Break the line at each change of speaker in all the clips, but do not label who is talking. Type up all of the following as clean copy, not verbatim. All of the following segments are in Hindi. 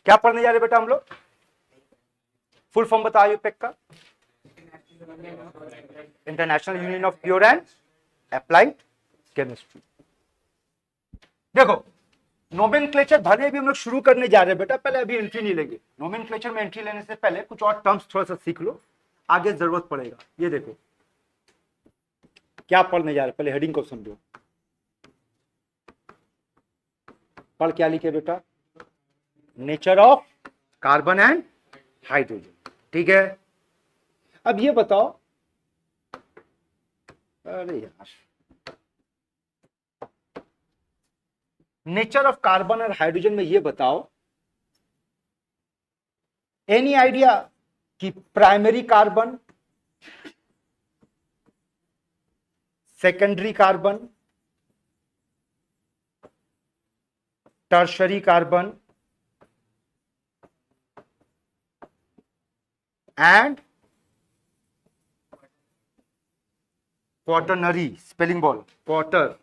क्या पढ़ने जा रहे बेटा हम लोग? फुल फॉर्म बताओ यूपेक का। International union of pure and applied chemistry. देखो नोमेनक्लेचर भले भी हम लोग शुरू करने जा रहे हैं बेटा, पहले अभी एंट्री नहीं लेंगे। नोमेनक्लेचर में एंट्री लेने से पहले कुछ और टर्म्स थोड़ा सा सीख लो, आगे जरूरत पड़ेगा। ये देखो क्या पढ़ने जा रहे हैं, पहले हेडिंग को समझो। पढ़ क्या लिखे बेटा? Nature of carbon and hydrogen. ठीक है, अब ये बताओ, अरे यार, नेचर ऑफ कार्बन और हाइड्रोजन में ये बताओ, एनी आइडिया कि primary carbon, secondary carbon, tertiary carbon and quaternary, spelling ball, quaternary.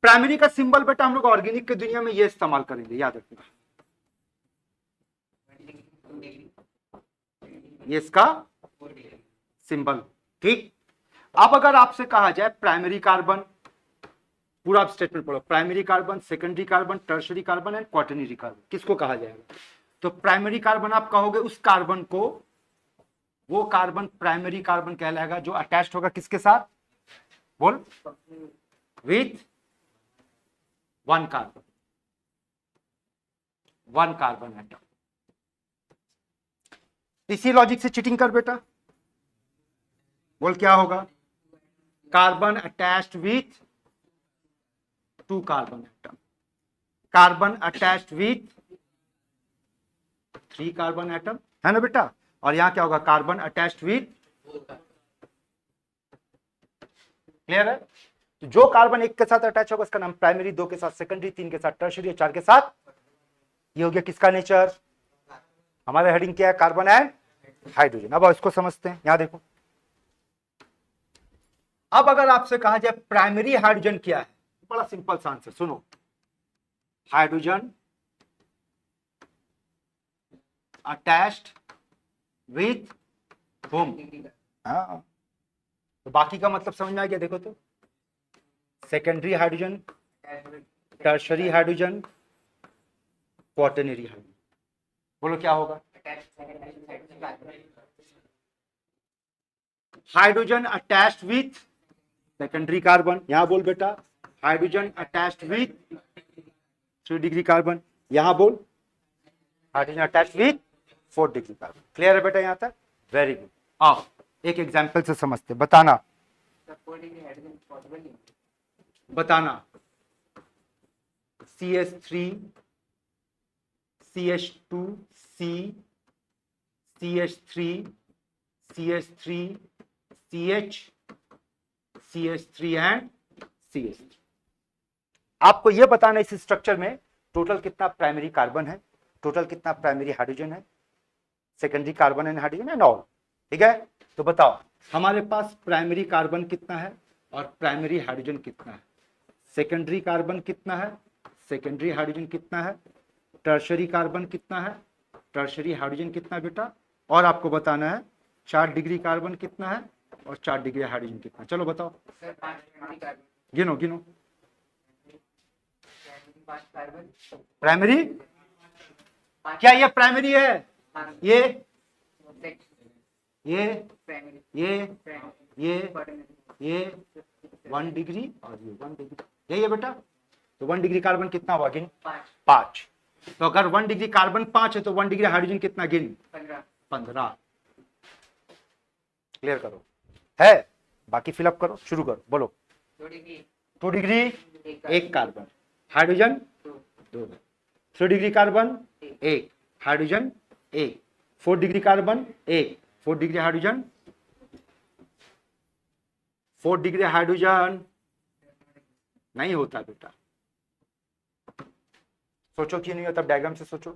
Primary का सिंबल बेटा हम लोग ऑर्गेनिक की दुनिया में ये इस्तेमाल करेंगे, याद रखना। ये इसका सिंबल। ठीक, अब अगर आपसे कहा जाए प्राइमरी कार्बन, पूरा आप स्टेटमेंट पढ़ो, primary carbon, secondary carbon, tertiary carbon and quaternary carbon, किसको कहा जाएगा? तो प्राइमरी कार्बन आप कहोगे उस कार्बन को, वो कार्बन प्राइमरी कार्बन कहलाएगा जो अटैच्ड होगा किसके साथ? बोल, with one carbon, one carbon atom. इसी लॉजिक से चीटिंग कर बेटा, बोल क्या होगा? Carbon attached with to carbon atom, carbon attached with three carbon atom, है ना बेटा? और यहां क्या होगा? कार्बन अटैच्ड विथ, क्लियर है? तो जो कार्बन एक के साथ अटैच होगा उसका नाम प्राइमरी, दो के साथ सेकेंडरी, तीन के साथ टर्शरी, चार के साथ, ये हो गया किसका नेचर? हमारा हेडिंग क्या है? Carbon and hydrogen. अब इसको समझते हैं, यहां देखो। अब अगर आपसे कहा जाए प्राइमरी हाइड्रोजन क्या है, बड़ा सिंपल सा आंसर सुनो, हाइड्रोजन अटैच्ड विथ होम। हाँ, तो बाकी का मतलब समझ में आ गया? देखो तो, secondary hydrogen, tertiary hydrogen, quaternary hydrogen, बोलो क्या होगा? Hydrogen attached with secondary carbon, यहां बोल बेटा hydrogen attached with 3 degree carbon, यहां बोल hydrogen attached with 4 degree carbon. Clear है बेटा यहां तक? Very good. आओ एक एग्जांपल से समझते, बताना बताना CH3 CH2 C CH3 CH3 CH CH3 and CH3। आपको यह बताना इस स्ट्रक्चर में टोटल कितना प्राइमरी कार्बन है, टोटल कितना प्राइमरी हाइड्रोजन है, secondary carbon and hydrogen and all. ठीक है, तो बताओ हमारे पास प्राइमरी कार्बन कितना है और प्राइमरी हाइड्रोजन कितना है, सेकेंडरी कार्बन कितना है, सेकेंडरी हाइड्रोजन कितना है, टर्शरी कार्बन कितना है, टर्शरी हाइड्रोजन कितना है बेटा, और आपको बताना है 4 डिग्री कार्बन कितना है और 4 डिग्री हाइड्रोजन कितना। चलो बताओ, गिनो गिनो। प्राइमरी क्या ये प्राइमरी है? ये 1 डिग्री और ये 1 डिग्री, यही है बेटा। तो 1 डिग्री कार्बन कितना हुआ? गिन 5। तो अगर 1 डिग्री कार्बन 5 है तो 1 डिग्री हाइड्रोजन कितना? गिन 15। क्लियर करो, है? बाकी फिलअप करो, शुरू करो, बोलो। 2 degree 1 carbon, hydrogen 2, 3 degree carbon 1, hydrogen 1, 4 degree carbon 1, 4 degree hydrogen, 4 degree hydrogen नहीं होता बेटा। सोचो क्यों नहीं होता, डायग्राम से सोचो।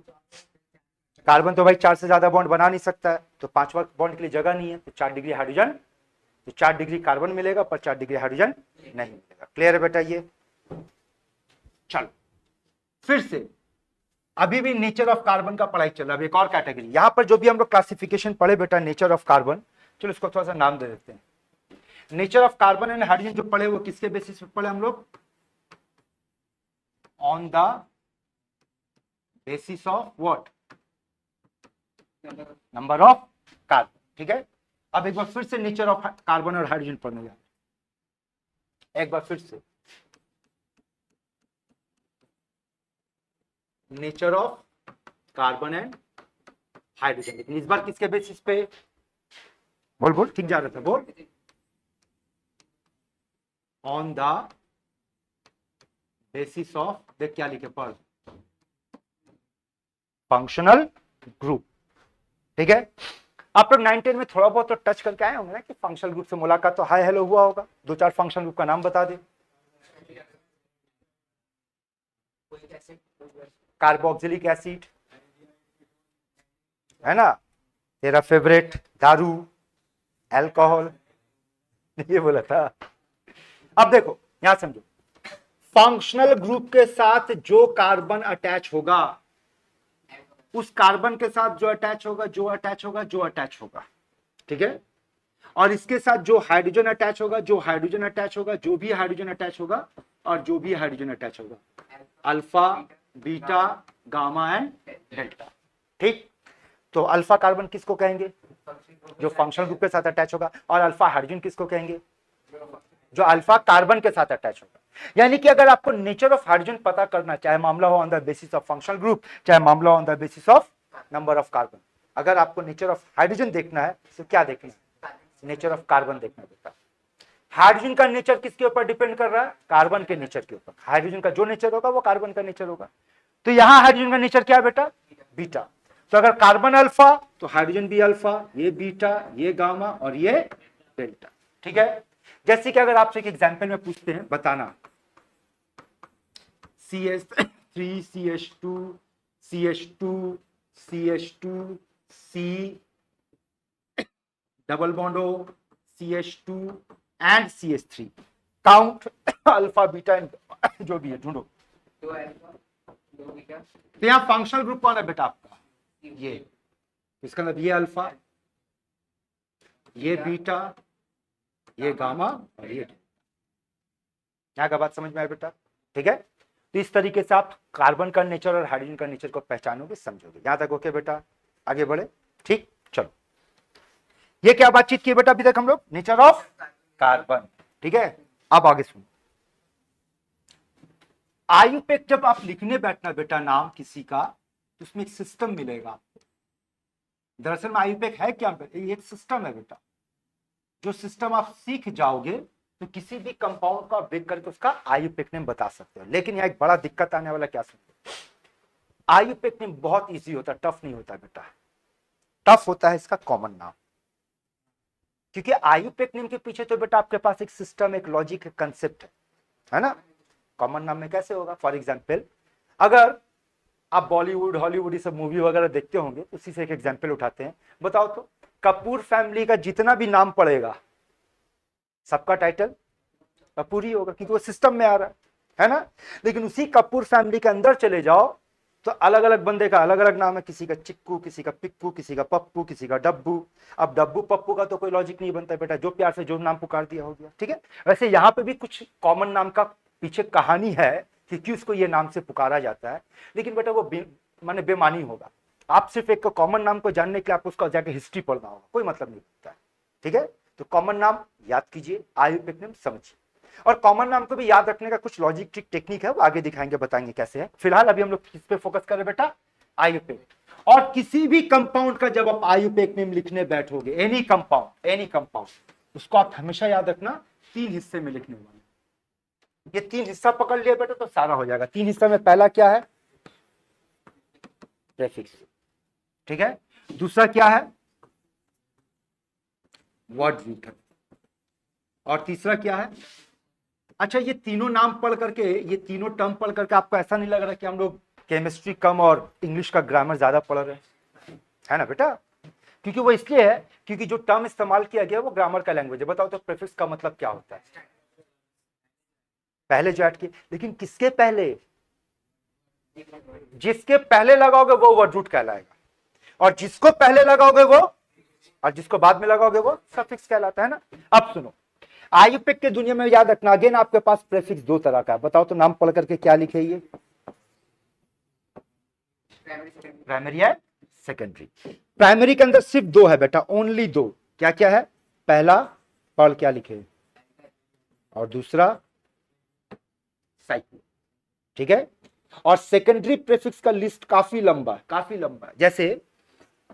कार्बन तो भाई 4 से ज्यादा बॉन्ड बना नहीं सकता है, तो 5वां बॉन्ड के लिए जगह नहीं है, तो 4 डिग्री हाइड्रोजन, तो 4 डिग्री कार्बन मिलेगा पर 4 डिग्री हाइड्रोजन नहीं मिलेगा। क्लियर है बेटा? ये चलो फिर से अभी भी नेचर ऑफ कार्बन का पढ़ाई चल रहा है। एक और कैटेगरी यहां पर जो भी हम लोग क्लासिफिकेशन पढ़े बेटा नेचर ऑफ कार्बन, चलो इसको थोड़ा सा नाम दे देते हैं। Nature of carbon and hydrogen जो पढ़े वो किसके बेसिस पे पढ़े हम लोग? On the basis of what? Number of carbon. ठीक है, अब एक बार फिर से नेचर ऑफ कार्बन और हाइड्रोजन पढ़ने जा, एक बार फिर से nature of carbon and hydrogen, लेकिन इस बार किसके बेसिस पे? बोल बोल, ठीक जा रहा था, बोल। ऑन द बेसिस ऑफ, देख क्या लिखे पढ़, फंक्शनल ग्रुप। ठीक है, आप लोग 9-10 में थोड़ा बहुत तो टच करके आए होंगे ना कि फंक्शनल ग्रुप से मुलाकात तो हाय हेलो हुआ होगा। 2-4 फंक्शनल ग्रुप का नाम बता दे। कार्बोक्सिलिक एसिड है ना, तेरा फेवरेट दारू, अल्कोहल, ये बोला था। अब देखो यहां समझो, फंक्शनल ग्रुप के साथ जो कार्बन अटैच होगा, उस कार्बन के साथ जो अटैच होगा, जो अटैच होगा, जो अटैच होगा, ठीक है, और इसके साथ जो हाइड्रोजन अटैच होगा, जो हाइड्रोजन अटैच होगा, जो भी हाइड्रोजन अटैच होगा, और जो भी हाइड्रोजन अटैच होगा, alpha, beta, gamma and delta. ठीक, तो अल्फा कार्बन किसको कहेंगे? जो फंक्शनल ग्रुप के साथ अटैच होगा। और अल्फा हाइड्रोजन किसको कहेंगे? जो अल्फा कार्बन के साथ अटैच होगा। यानी कि अगर आपको नेचर ऑफ हाइड्रोजन पता करना, चाहे मामला हो on the basis of functional group, चाहे मामला हो on the basis of number of carbon, अगर आपको नेचर ऑफ हाइड्रोजन देखना है तो क्या देखना है? नेचर ऑफ कार्बन देखना बेटा। हाइड्रोजन का नेचर किसके ऊपर डिपेंड कर रहा है? कार्बन के नेचर के ऊपर। हाइड्रोजन का जो नेचर होगा वो कार्बन का नेचर होगा। तो यहां हाइड्रोजन का नेचर क्या है बेटा? बीटा। तो अगर कार्बन अल्फा तो हाइड्रोजन भी अल्फा, ये बीटा, ये गामा और ये डेल्टा। ठीक है, जैसे कि अगर आपसे एक एग्जांपल में पूछते हैं, बताना CH3 CH2 CH2 CH2 C double bond O CH2 and CH3, count alpha beta जो भी है ढूंढो। तो यहाँ फंक्शनल ग्रुप कौन है बेटा आपका? ये, इसका मतलब ये अल्फा, ये बीटा, ये गामा और ये। यहाँ का बात समझ में आया बेटा? ठीक है, तो इस तरीके से आप कार्बन का नेचर और हाइड्रोजन का नेचर को पहचानोगे, समझोगे। यहां तक ओके बेटा? आगे बढ़े। ठीक, चलो, ये क्या बातचीत की बेटा अभी तक हम लोग? Nature of carbon. ठीक है, अब आगे सुनो। आयुपेक जब आप लिखने बैठना बेटा नाम किसी का, तो उसमें एक सिस्टम मिलेगा आपको। दरअसल में आयुपेक है क्या? ये एक सिस्टम है बेटा। जो सिस्टम आप सीख जाओगे तो किसी भी कंपाउंड को आप देख करके उसका आयुपेक नेम बता सकते हो। लेकिन यहाँ एक बड़ा दिक्कत आने वाला, क्या समझो, आयुपेक नेम बहुत इजी होता है, टफ नहीं होता बेटा। टफ होता है इसका कॉमन नाम, क्योंकि आयुपेक नेम के पीछे तो बेटा आपके पास एक सिस्टम, एक लॉजिक, एक कंसेप्ट है ना। कॉमन नाम में कैसे होगा? फॉर एग्जाम्पल, अगर आप बॉलीवुड, हॉलीवुड, ये सब मूवी वगैरह देखते होंगे, उसी से एक एग्जाम्पल उठाते हैं। बताओ तो, कपूर फैमिली का जितना भी नाम पड़ेगा, सबका टाइटल कपूर ही होगा, क्योंकि वो सिस्टम में आ रहा है ना। लेकिन उसी कपूर फैमिली के अंदर चले जाओ तो अलग अलग बंदे का अलग अलग नाम है। किसी का चिक्कू, किसी का पिक्कू, किसी का पप्पू, किसी का डब्बू। अब डब्बू पप्पू का तो कोई लॉजिक नहीं बनता बेटा, जो प्यार से जो नाम पुकार दिया हो गया। ठीक है, वैसे यहाँ पे भी कुछ कॉमन नाम का पीछे कहानी है कि क्यों उसको ये नाम से पुकारा जाता है, लेकिन बेटा वो माने बेमानी होगा। आप सिर्फ एक कॉमन नाम को जानने के लिए आपको उसका जाके हिस्ट्री पढ़ना होगा, कोई मतलब नहीं होता है। ठीक है, तो कॉमन नाम याद कीजिए, आयुपेक नेम समझिए, और कॉमन नाम को भी याद रखने का कुछ लॉजिक ट्रिक टेक्निक है, वो आगे दिखाएंगे, बताएंगे कैसे है। फिलहाल अभी हम लोग किस पे फोकस करें बेटा? आयुपेक। और किसी भी कंपाउंड का जब आप आयुपेक नेम लिखने बैठोगे, एनी कंपाउंड, उसको आप हमेशा याद रखना 3 हिस्से में लिखने वाले। ये 3 हिस्सा पकड़ लिया बेटा तो सारा हो जाएगा। 3 हिस्सा में पहला क्या है? प्रेफिक्स। ठीक है, दूसरा क्या है? Word root. और तीसरा क्या है? अच्छा, ये तीनों नाम पढ़ करके, ये तीनों टर्म पढ़ करके आपको ऐसा नहीं लग रहा कि हम लोग केमिस्ट्री कम और इंग्लिश का ग्रामर ज्यादा पढ़ रहे हैं? है ना बेटा? क्योंकि वो इसलिए है क्योंकि जो टर्म इस्तेमाल किया गया वो ग्रामर का लैंग्वेज है। बताओ तो प्रेफिक्स का मतलब क्या होता है? पहले जो ऐड किए, लेकिन किसके पहले? जिसके पहले लगाओगे वो वर्ड रूट कहलाएगा, और जिसको पहले लगाओगे वो, और जिसको बाद में लगाओगे वो सफिक्स कहलाता है ना। अब सुनो, आईयूपीएसी के दुनिया में याद रखना, अगेन आपके पास प्रीफिक्स दो तरह का है। बताओ तो नाम पढ़ करके क्या लिखे ये, प्राइमरी है सेकेंडरी। प्राइमरी के अंदर सिर्फ दो है बेटा, ओनली दो। क्या क्या है? पहला पढ़ क्या लिखे, और दूसरा साइक्लो, ठीक है। और सेकेंडरी प्रीफिक्स का लिस्ट काफी लंबा है, काफी लंबा है। जैसे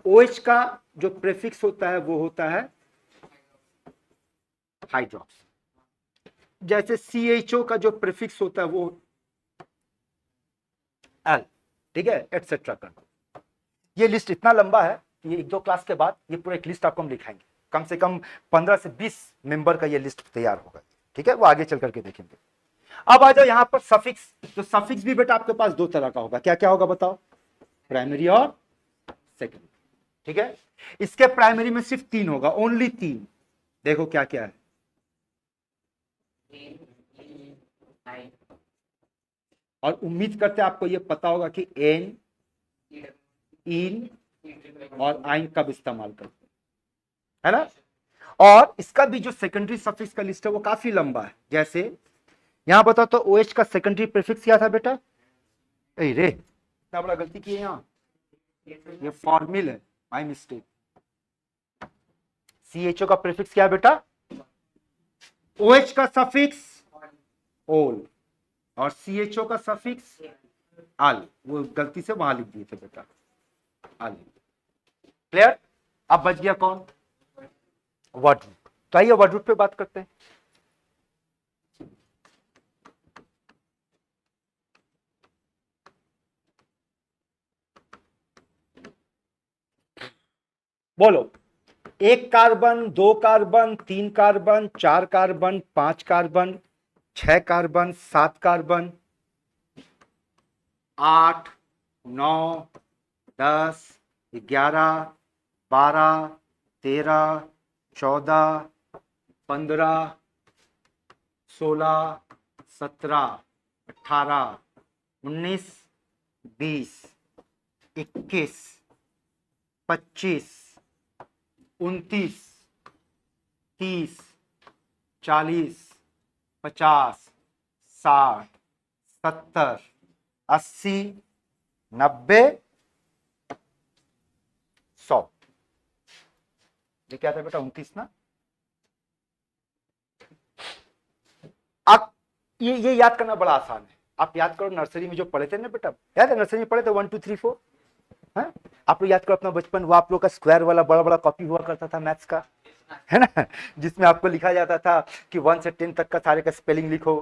OH का जो प्रीफिक्स होता है वो होता है हाइड्रोक्स, जैसे CHO का जो प्रीफिक्स होता है वो एल, ठीक है, एटसेट्रा का। ये लिस्ट इतना लंबा है कि ये एक दो क्लास के बाद ये पूरा एक लिस्ट आपको हम लिखाएंगे, कम से कम 15 से 20 मेंबर का ये लिस्ट तैयार होगा, ठीक है, वो आगे चल करके देखेंगे। अब आ जाओ यहां पर सफिक्स। तो सफिक्स भी बेटा आपके पास दो तरह का होगा। क्या क्या होगा बताओ? प्राइमरी और सेकेंडरी, ठीक है। इसके प्राइमरी में सिर्फ तीन होगा, ओनली तीन। देखो क्या क्या है, और उम्मीद करते हैं आपको ये पता होगा कि एन, इन और आइन कब इस्तेमाल करते हैं, है ना। और इसका भी जो सेकेंडरी सफिक्स का लिस्ट है वो काफी लंबा है। जैसे यहां बताओ तो OH का सेकेंडरी प्रीफिक्स क्या था बेटा? रे इतना बड़ा गलती की है यहाँ, ये फॉर्मिल है, माय मिस्टेक। CHO का प्रीफिक्स क्या है बेटा? OH का सफिक्स ओल, और CHO का सफिक्स आल, वो गलती से वहां लिख दिए थे बेटा, आल। क्लियर? अब बच गया कौन? Word root. तो आइए वर्ड रूट पे बात करते हैं। बोलो, एक कार्बन, दो कार्बन, तीन कार्बन, चार कार्बन, पांच कार्बन, छह कार्बन, सात कार्बन, 8, 9, 10, 11, 12, 13, 14, 15, 16, 17, 18, 19, 20, 21, 25, 29, 30, 40, 50, 60, 70, 80, 90, 100। ये क्या था बेटा? 29 ना। आप ये याद करना बड़ा आसान है। आप याद करो नर्सरी में जो पढ़े थे ना बेटा, याद है नर्सरी में पढ़े थे 1 2 3 4, है? आप लोग याद करो अपना बचपन, वो आप लोग का स्क्वायर वाला बड़ा बड़ा कॉपी हुआ करता था मैथ्स का, है ना, जिसमें आपको लिखा जाता था कि 1 से 10 तक का सारे का स्पेलिंग लिखो,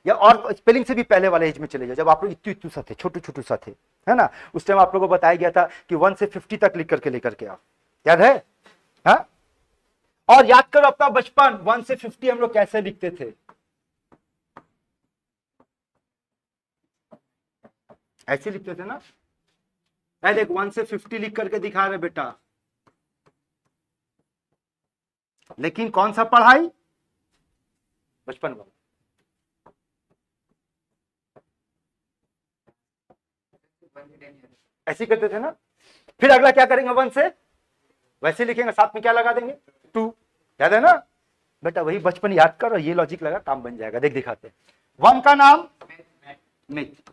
या और स्पेलिंग से भी पहले वाले एज में चले जाओ, जब आप लोग इतू इतू सा थे, छोटू छोटू सा थे, है ना। उस टाइम आप लोगों को बताया गया था कि 1 से 50 तक लिख करके लेकर के आओ, याद है? हाँ? और याद करो अपना बचपन, 1 से 50 हम लोग कैसे लिखते थे? ऐसे लिखते थे ना। देख 1 से 50 लिख करके दिखा रहे बेटा, लेकिन कौन सा पढ़ाई? बचपन वाला। ऐसे करते थे ना। फिर अगला क्या करेंगे? 1 से वैसे लिखेंगे, साथ में क्या लगा देंगे? 2। याद है ना बेटा? वही बचपन याद करो, ये लॉजिक लगा, काम बन जाएगा। देख दिखाते हैं। 1 का नाम मिथ।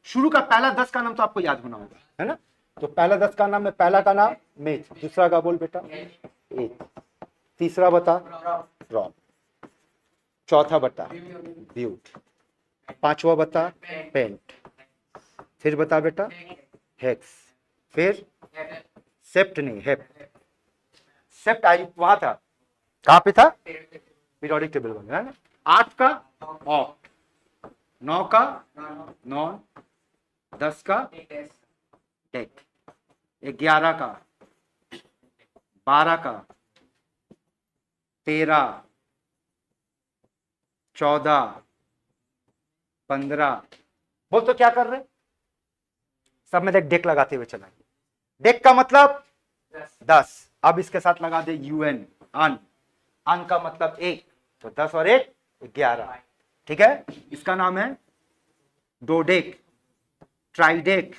शुरू का पहला 10 का नाम तो आपको याद होना होगा, है ना। तो पहला 10 का नाम है, पहला का नाम मिथ, दूसरा का बोल बेटा एथ, तीसरा बता रॉन, चौथा बता ब्यूट, पांचवा बता पेंट, फिर बता बेटा हेक्स, फिर सेप्ट नहीं हेप, सेप्ट आई वहां था, कहां पे था? पीरियोडिक टेबल में, है ना। 8 का ऑक्ट, 9 का नॉन, 10 का डेक, 11 का, 12 का, 13, 14, 15। बोल तो क्या कर रहे? सब में देख डेक लगाते हुए चला। डेक का मतलब 10। अब इसके साथ लगा दे UN, अन, अन का मतलब 1, तो 10 और 1 11, ठीक है। इसका नाम है डोडेक, ट्राइडेक,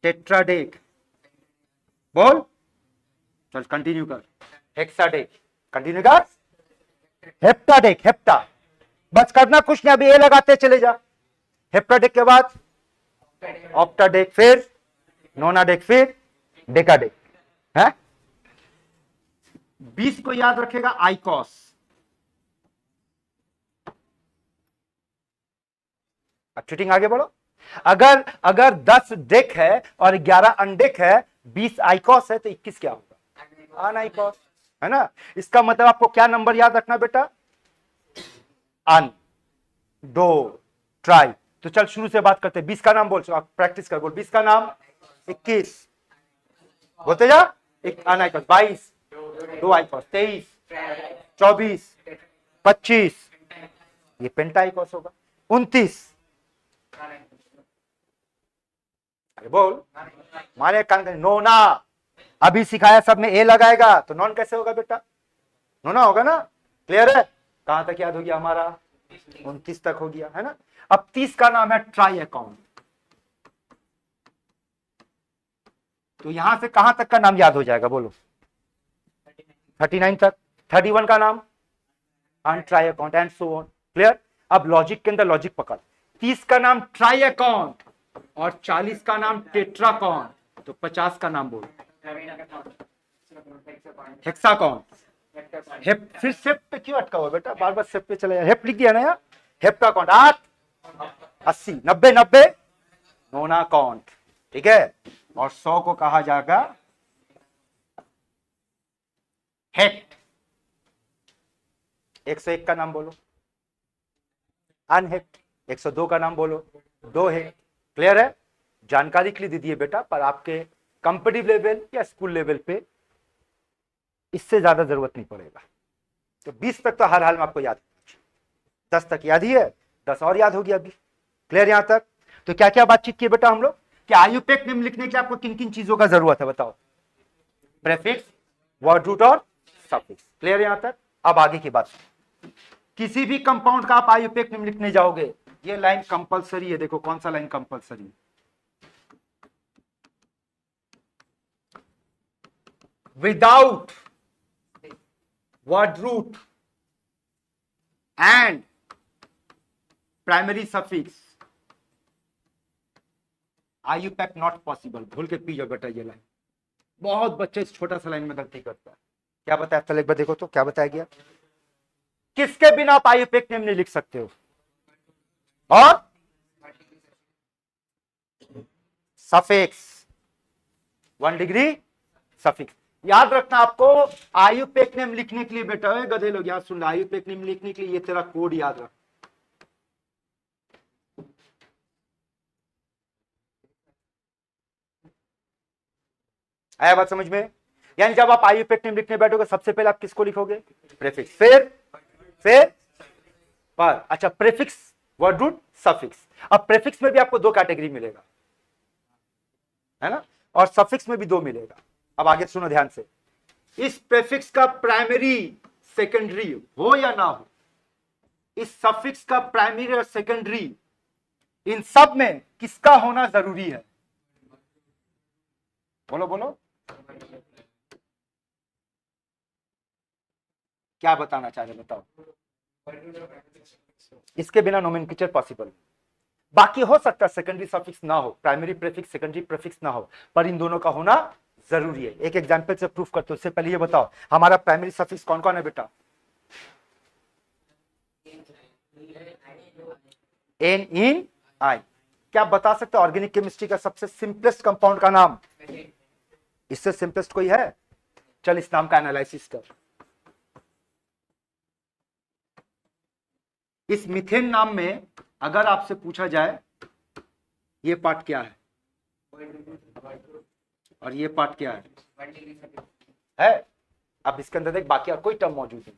टेट्राडेक, बोल, चल कंटिन्यू कर। हेक्साडेक, कंटिन्यू कर। हेप्टाडेक, हेप्टा, बस करना कुछ नहीं, अभी ए लगाते चले जा। हेप्टाडेक के बाद ऑप्टाडेक, फिर नोनाडेक, फिर डेकाडेक है। 20 को याद रखेगा आइकॉस। अब चीटिंग आगे बढ़ो। अगर अगर 10 डेक है और 11 अनडेक है, 20 आइकॉस है, तो 21 क्या होगा? अनआइकॉस, है ना। इसका मतलब आपको क्या नंबर याद रखना बेटा? अन, दो, ट्राई। तो चल शुरू से बात करते हैं। 20 का नाम बोल, आप प्रैक्टिस कर, बोल 20 का नाम। 21 बोलते जा। एक अनआइकॉस। 22, दो आइकॉस। 23, 24, 25, ये पेंटाइकॉस होगा। 29, अरे बोल, मारे कान। नोना, अभी सिखाया सब में ए लगाएगा, तो नॉन कैसे होगा बेटा? नोना होगा ना। क्लियर है? कहां तक याद हो गया हमारा? 29 तक हो गया, है ना। अब 30 का नाम है ट्राई अकाउंट। तो यहां से कहां तक का नाम याद हो जाएगा? बोलो। 39 तक। 31 का नाम अनट्राई account and so on. Clear? अब लॉजिक के अंदर लॉजिक पकड़। 30 का नाम ट्राई अकाउंट और 40 का नाम टेट्राकॉन, तो 50 का नाम बोलो। हेक्साकॉन। हेप, फिर सेप पे क्यों अटका हुआ बेटा? बार बार सेप पे चले जाए। हेप लिख दिया ना यार। हेप्टाकॉन 8, 80, 90, 90 नोनाकॉन्ट, ठीक है। और 100 को कहा जाएगा हेक्ट। 101 का नाम बोलो, अनहेक्ट। 102 का नाम बोलो, दो हेक्ट। क्लियर है? जानकारी के लिए दे दिए बेटा, पर आपके कंपटीटिव लेवल या स्कूल लेवल पे इससे ज्यादा जरूरत नहीं पड़ेगा। तो 20 तक तो हर हाल में आपको याद, 10 तक याद ही है, 10 और याद होगी अभी। क्लियर यहां तक? तो क्या क्या बातचीत की बेटा हम लोग कि आयुपेक नेम लिखने के लिए आपको किन किन चीजों का जरूरत है बताओ? प्रेफिक्स, वर्ड रूट और सफिक्स। क्लियर यहां तक? अब आगे की बात, किसी भी कंपाउंड का आप आयुपेक नेम लिखने जाओगे, ये लाइन कंपलसरी है। देखो कौन सा लाइन कंपलसरी है? Without word root and primary suffix आयुपेक नॉट पॉसिबल। भूल के पी जाओ बेटा ये लाइन। बहुत बच्चे इस छोटा सा लाइन में गलती करता है। क्या बताया? चल एक बार देखो तो क्या बताया गया। किसके बिना आप आयुपेक नेम नहीं लिख सकते हो? और सफिक्स, 1 डिग्री सफिक्स। याद रखना आपको, आयुपेक नेम लिखने के लिए बेटा, गधे लोग याद सुन, आयुपेक नेम लिखने के लिए ये तेरा कोड याद रख। आया बात समझ में? यानी जब आप आयुपेक नेम लिखने बैठोगे, सबसे पहले आप किसको लिखोगे? प्रेफिक्स, फिर पर। अच्छा, प्रेफिक्स, वर्ड रूट, सफिक्स। अब प्रेफिक्स में भी आपको 2 कैटेगरी मिलेगा, है ना, और सफिक्स में भी 2 मिलेगा। अब आगे सुनो ध्यान से। इस प्रेफिक्स का प्राइमरी सेकेंडरी हो या ना हो, इस सफिक्स का प्राइमरी और सेकेंडरी, इन सब में किसका होना जरूरी है? बोलो बोलो, क्या बताना चाह रहे बताओ? इसके बिना नोमेनक्लेचर पॉसिबल। बाकी हो सकता है सेकेंडरी सफिक्स ना हो, प्राइमरी प्रेफिक्स सेकेंडरी प्रेफिक्स ना हो, पर इन दोनों का होना जरूरी है। एक एग्जांपल से प्रूफ करते हो। उससे पहले ये बताओ, हमारा प्राइमरी सफिक्स कौन कौन है बेटा? एन, इन, आई। क्या आप बता सकते हो ऑर्गेनिक केमिस्ट्री का सबसे सिंपलेस्ट कंपाउंड का नाम? इससे सिंपलेस्ट कोई है? चल इस नाम का एनालिसिस कर। इस मीथेन नाम में अगर आपसे पूछा जाए ये पार्ट क्या है और ये पार्ट क्या है? अब इसके अंदर देख, बाकी और कोई टर्म मौजूद नहीं,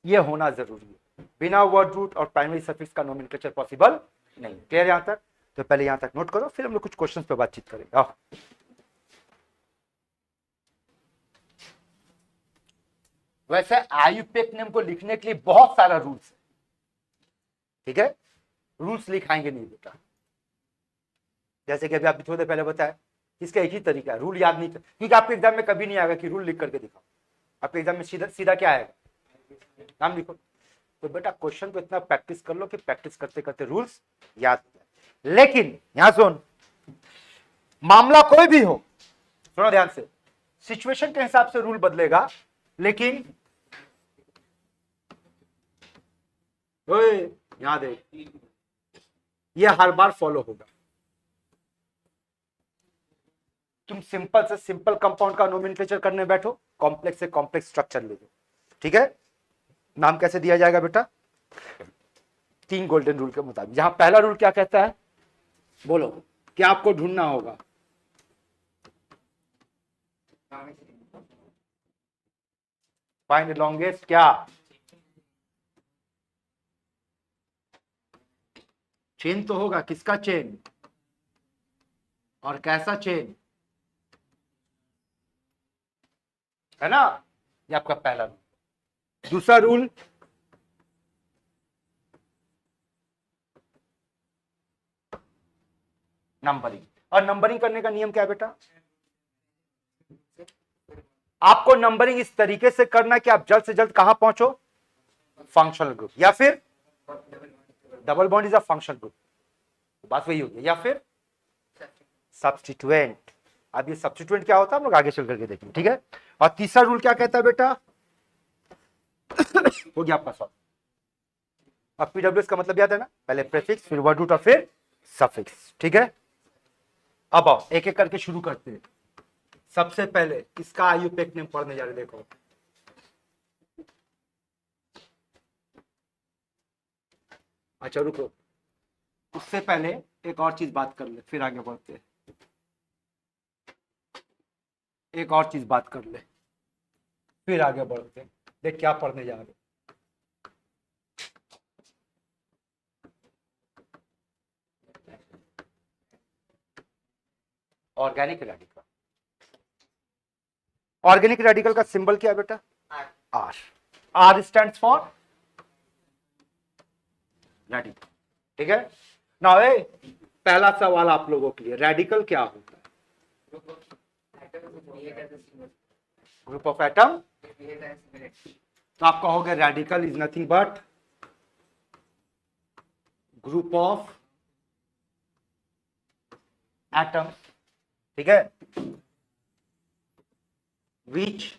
ये होना जरूरी है। बिना वर्ड रूट और प्राइमरी सफिक्स का नोमेनक्लेचर पॉसिबल नहीं। क्लियर यहां तक? तो पहले यहां तक नोट करो, फिर हम लोग कुछ क्वेश्चंस पे बातचीत करेंगे। आओ। वैसे आयुपेक नेम को लिखने के लिए बहुत सारा रूल्स है, ठीक है, रूल्स लिखाएंगे नहीं बेटा। जैसे कि अभी आप थोड़ी देर पहले बताया, इसका एक ही तरीका है, रूल याद नहीं, क्योंकि आपके एग्जाम में कभी नहीं आएगा कि रूल लिख करके दिखाओ, आपके एग्जाम में सीधा सीधा क्या आएगा, नाम लिखो। तो बेटा क्वेश्चन को इतना प्रैक्टिस कर लो कि प्रैक्टिस करते करते रूल्स याद हो जाए। लेकिन यहां सुन, मामला कोई भी हो, सुनो ध्यान से, सिचुएशन के हिसाब से रूल बदलेगा, लेकिन यहां देख, ये हर बार फॉलो होगा। तुम सिंपल से सिंपल कंपाउंड का नोमेनक्लेचर करने बैठो, कॉम्प्लेक्स से कॉम्प्लेक्स स्ट्रक्चर ले लो, ठीक है। नाम कैसे दिया जाएगा बेटा, 3 गोल्डन रूल के मुताबिक। जहां पहला रूल क्या कहता है, बोलो, क्या आपको ढूंढना होगा, फाइंड लॉन्गेस्ट क्या, चेन तो होगा, किसका चेन और कैसा चेन, है ना, ये आपका पहला रूल। दूसरा रूल, नंबरिंग। और नंबरिंग करने का नियम क्या है बेटा, आपको नंबरिंग इस तरीके से करना कि आप जल्द से जल्द कहां पहुंचो, फंक्शनल ग्रुप, या फिर double bond is a functional group, बात वही होगी, या फिर सब्स्टिट्यूएंट। अब ये सब्स्टिट्यूएंट क्या होता है हम लोग आगे चल करके देखेंगे, ठीक है। और तीसरा रूल क्या कहता है बेटा, हो गया आपका सॉल्व। अब पीडब्ल्यूएस का मतलब याद है ना, पहले प्रीफिक्स, फिर वर्ड रूट और फिर सफिक्स, ठीक है। अब आओ एक एक करके शुरू करते हैं। सबसे पहले इसका आयुपेक नेम पढ़ने जा रहे, देखो अच्छा रुको, उससे पहले एक और चीज बात कर ले, फिर आगे बढ़ते हैं। एक और चीज बात कर ले, फिर आगे बढ़ते हैं। देख क्या पढ़ने जा रहे, ऑर्गेनिक रेडिकल। ऑर्गेनिक रेडिकल का सिंबल क्या है बेटा, R. R stands for radical, ठीक है ना। पहला सवाल आप लोगों के लिए, रेडिकल क्या होता है, ग्रुप ऑफ एटम। तो आप कहोगे radical is nothing but group of atom, ठीक है, विच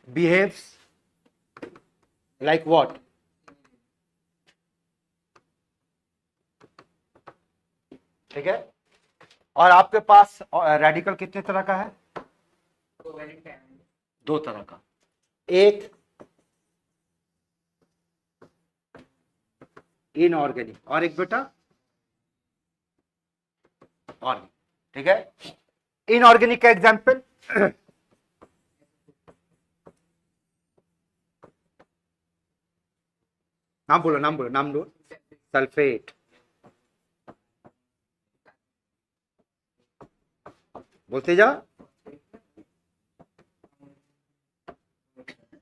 बिहेव्स लाइक व्हाट, ठीक है। और आपके पास रेडिकल कितने तरह का है, 2 तरह का, एक इनऑर्गेनिक और एक बेटा ऑर्गेनिक, ठीक है। इनऑर्गेनिक का एग्जांपल नाम बोलो, नाम बोलो, नाम लो, सल्फेट, बोलते जा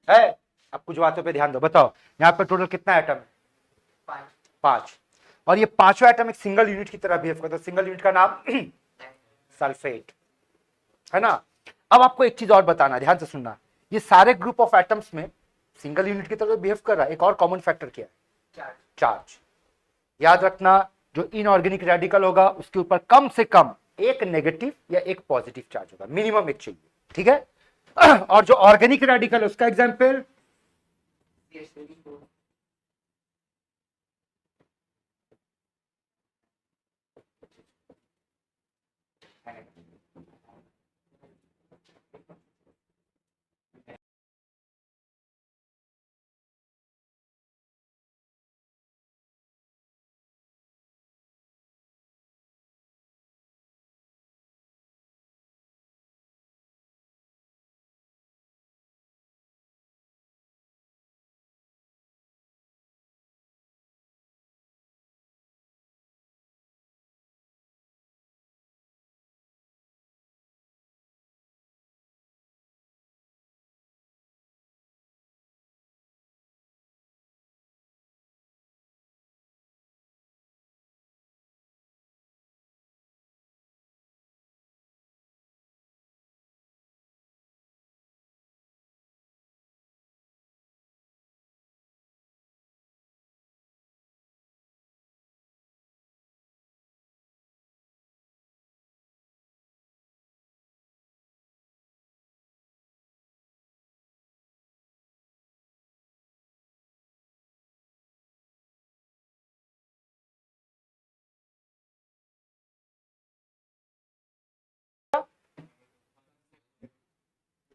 है। अब कुछ बातों पे ध्यान दो, बताओ यहाँ पे टोटल कितना एटम है, 5। और ये पांचों एटम एक सिंगल यूनिट की तरह बिहेव करता है, सिंगल यूनिट का नाम सल्फेट, है ना। अब आपको एक चीज और बताना, ध्यान से सुनना, ये सारे ग्रुप ऑफ एटम्स में सिंगल यूनिट की तरह बिहेव कर रहा है, एक और कॉमन फैक्टर क्या है, चार्ज। याद रखना, जो इनऑर्गेनिक रेडिकल होगा उसके ऊपर कम से कम एक नेगेटिव या एक पॉजिटिव चार्ज होगा, मिनिमम एक चाहिए, ठीक है। और जो ऑर्गेनिक रेडिकल है उसका एग्जांपल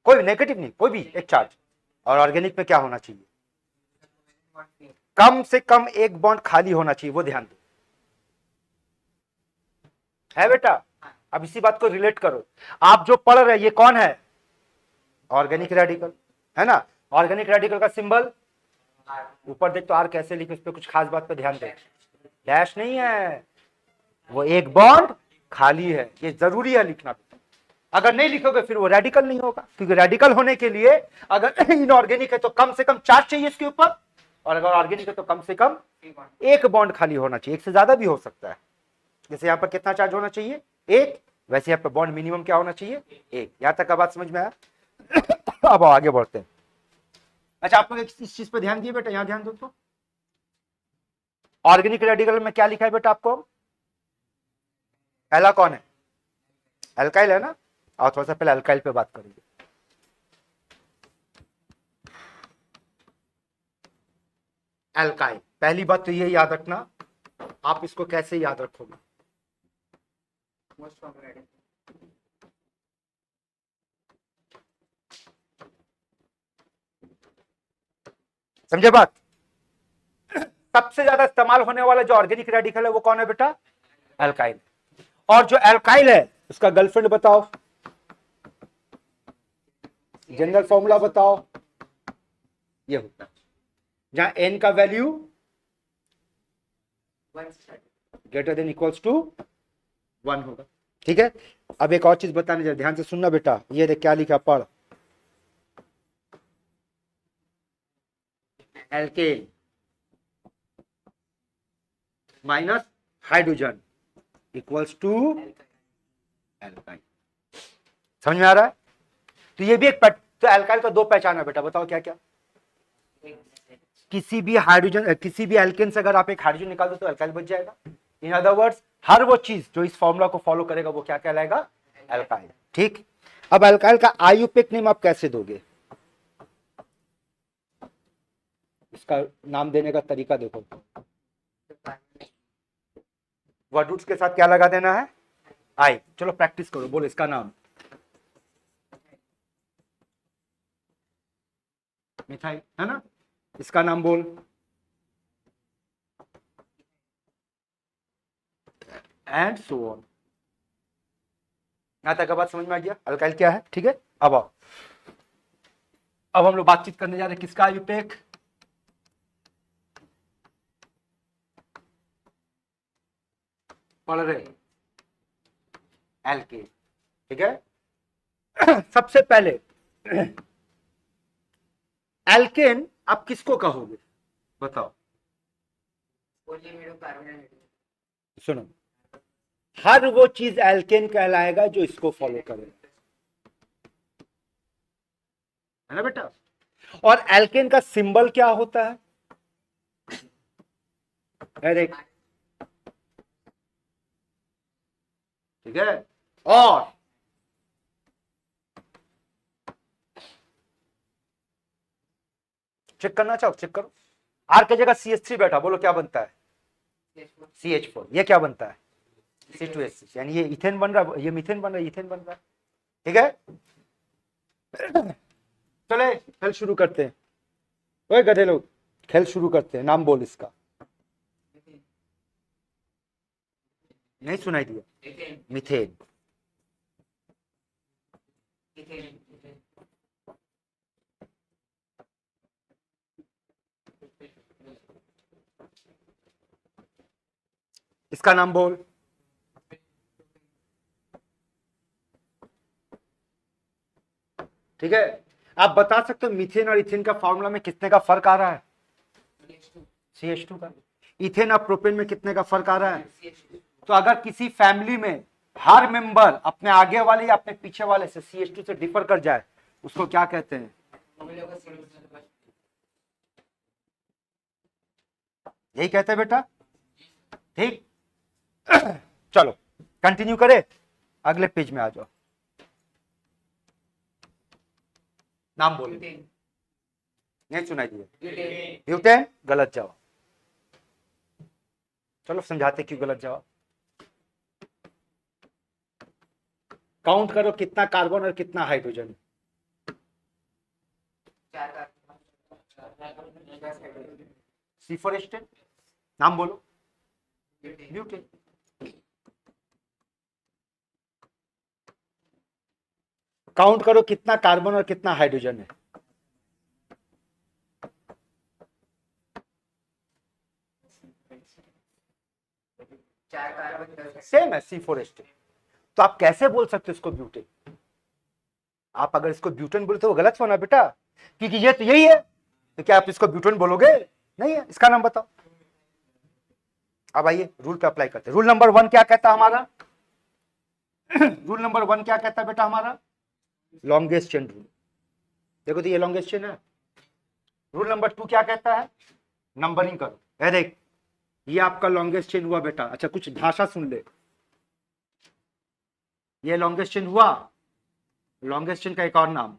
कोई नेगेटिव नहीं, कोई भी एक चार्ज। और ऑर्गेनिक में क्या होना चाहिए, कम से कम एक बॉन्ड खाली होना चाहिए, वो ध्यान दो, है बेटा। अब इसी बात को रिलेट करो, आप जो पढ़ रहे हैं ये कौन है, ऑर्गेनिक रेडिकल, है ना। ऑर्गेनिक रेडिकल का सिंबल ऊपर देख तो आर कैसे लिखे, उस पर कुछ खास बात पे ध्यान दे, डैश नहीं है, वो एक बॉन्ड खाली है, ये जरूरी है लिखना। अगर नहीं लिखोगे फिर वो रेडिकल नहीं होगा, क्योंकि रेडिकल होने के लिए अगर इनऑर्गेनिक है तो कम से कम चार्ज चाहिए इसके ऊपर, और अगर ऑर्गेनिक है तो कम से कम एक बॉन्ड खाली होना चाहिए, एक से ज्यादा भी हो सकता है। जैसे यहाँ पर कितना चार्ज होना चाहिए, एक, वैसे यहाँ पर बॉन्ड मिनिमम क्या होना चाहिए, एक। यहां तक का बात समझ में आया। अब आगे बढ़ते हैं। अच्छा आप लोग इस चीज पे ध्यान दिए बेटा, यहां ध्यान दो तो, ऑर्गेनिक रेडिकल में क्या लिखा है बेटा आपको, पहला कौन है, अल्काइल है ना। और थोड़ा सा पहले अल्काइल पे बात करेंगे। अल्काइल, पहली बात तो ये याद रखना, आप इसको कैसे याद रखोगे, समझे बात। सबसे ज्यादा इस्तेमाल होने वाला जो ऑर्गेनिक रेडिकल है वो कौन है बेटा, अल्काइल। और जो अल्काइल है उसका गर्लफ्रेंड बताओ, जनरल फॉर्मूला बताओ, ये होता है जहां एन का value greater than equals to 1 होगा, ठीक है। अब एक और चीज बताने जा, ध्यान से सुनना बेटा, ये देख क्या लिखा, पढ़, alkane minus hydrogen equals to alkyl, समझ में आ रहा है। तो ये भी एक तो एल्काइल का दो पहचान है बेटा, बताओ क्या क्या। किसी भी हाइड्रोजन, किसी भी एल्केन से अगर आप एक हाइड्रोजन निकाल दो तो अल्काइल बच जाएगा। इन अदर वर्ड्स हर वो चीज जो इस फॉर्मूला को फॉलो करेगा वो क्या कहलाएगा, अल्काइल, ठीक। अब अल्काइल का आईयूपीएक नेम आप कैसे दोगे, इसका नाम देने का तरीका देखो, वर्ड रूट्स के साथ क्या लगा देना है, आई। चलो प्रैक्टिस करो, बोलो इसका नाम, मिथाइल है ना, इसका नाम बोल, एंड सो ऑन। यहां तक बात समझ में आ गया, अल्काइल क्या है, ठीक है। अब आओ, अब हम लोग बातचीत करने जा रहे हैं किसका आईयूपीएक, पढ़ रहे एल्केन, ठीक है। सबसे पहले एल्केन आप किसको कहोगे बताओ, सुनो, हर वो चीज एल्केन कहलाएगा जो इसको फॉलो करे, है ना बेटा। और एल्केन का सिंबल क्या होता है, देख, ठीक है। और चेक करना चाहो चेक करो, आर के जगह CH3 बैठा, बोलो क्या बनता है, CH4, ये क्या बनता है, C2H6, यानी ये इथेन बन रहा है, ये मीथेन बन रहा है, इथेन बन रहा है, ठीक है। चले खेल शुरू करते हैं, ओए गधे लोग, खेल शुरू करते हैं, नाम बोल इसका, नहीं सुनाई दिया, मीथेन, इसका नाम बोल, ठीक है। आप बता सकते हो मीथेन और इथेन का फॉर्मूला में कितने का फर्क आ रहा है, CH2 का। इथेन और प्रोपेन में कितने का फर्क आ रहा है। तो अगर किसी फैमिली में हर मेंबर अपने आगे वाले या अपने पीछे वाले से CH2 से डिफर कर जाए उसको क्या कहते हैं, यही कहते हैं बेटा, ठीक। चलो कंटिन्यू करें, अगले पेज में आ जाओ, नाम बोलो, नहीं सुनाई दिया, ब्यूटेन, गलत जवाब। चलो समझाते क्यों गलत जवाब, काउंट करो कितना कार्बन और कितना हाइड्रोजन, C4H10, नाम बोलो, ब्यूटेन। काउंट करो कितना कार्बन और कितना हाइड्रोजन है। सेम है C4H10। तो आप कैसे बोल सकते हो इसको ब्यूटेन? आप अगर इसको ब्यूटेन बोलते हो गलत होना बेटा, क्योंकि ये तो यही है, तो क्या आप इसको ब्यूटेन बोलोगे? नहीं है। इसका नाम बताओ। अब आइए रूल पे अप्लाई करते हैं। रूल नंबर 1 क्या कहता है हमारा? रूल नंबर 1 क्या कहता है बेटा हमारा? Longest chain rule. देखो तो ये लॉन्गेस्ट चेन है। रूल नंबर 2 क्या कहता है? नंबरिंग करो। है देख, ये आपका लॉन्गेस्ट चेन हुआ बेटा। अच्छा कुछ भाषा सुन ले, ये लॉन्गेस्ट चेन हुआ। लॉन्गेस्ट चेन का एक और नाम,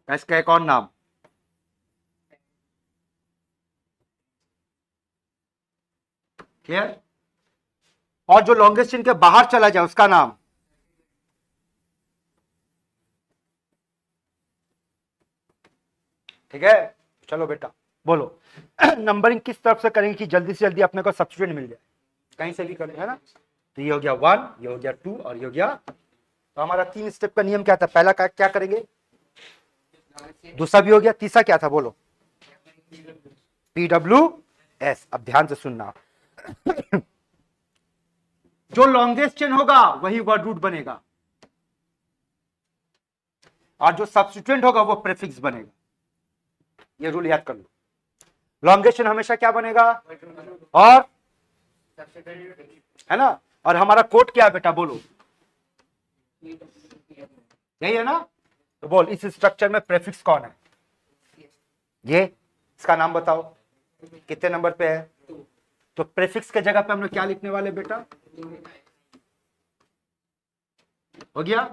इसका एक और नाम, क्लियर? और जो लॉन्गेस्ट चेन के बाहर चला जाए उसका नाम, ठीक है? चलो बेटा बोलो, नंबरिंग किस तरफ से करेंगे कि जल्दी से जल्दी अपने को सब्स्टिट्यूएंट मिल जाए? कहीं से भी करें, है ना? तो ये हो गया 1, ये हो गया 2 और ये हो गया। तो हमारा 3 स्टेप का नियम क्या था? पहला क्या करेंगे? दूसरा भी हो गया, तीसरा क्या था बोलो? PWS। अब ध्यान से सुनना, जो लॉन्गेस्ट चेन होगा वही वर्ड रूट बनेगा, और जो सब्स्टिट्यूएंट होगा वो प्रीफिक्स बनेगा। ये रूल याद कर लो। लॉन्गेस्ट चेन हमेशा क्या बनेगा? और, है ना? और हमारा कोड क्या है बेटा बोलो? यही है ना? तो बोल, इस स्ट्रक्चर में प्रीफिक्स कौन है? ये, इसका नाम बताओ, कितने नंबर पे है? तो प्रीफिक्स के जगह पे हम लोग क्या लिखने वाले बेटा? हो गया?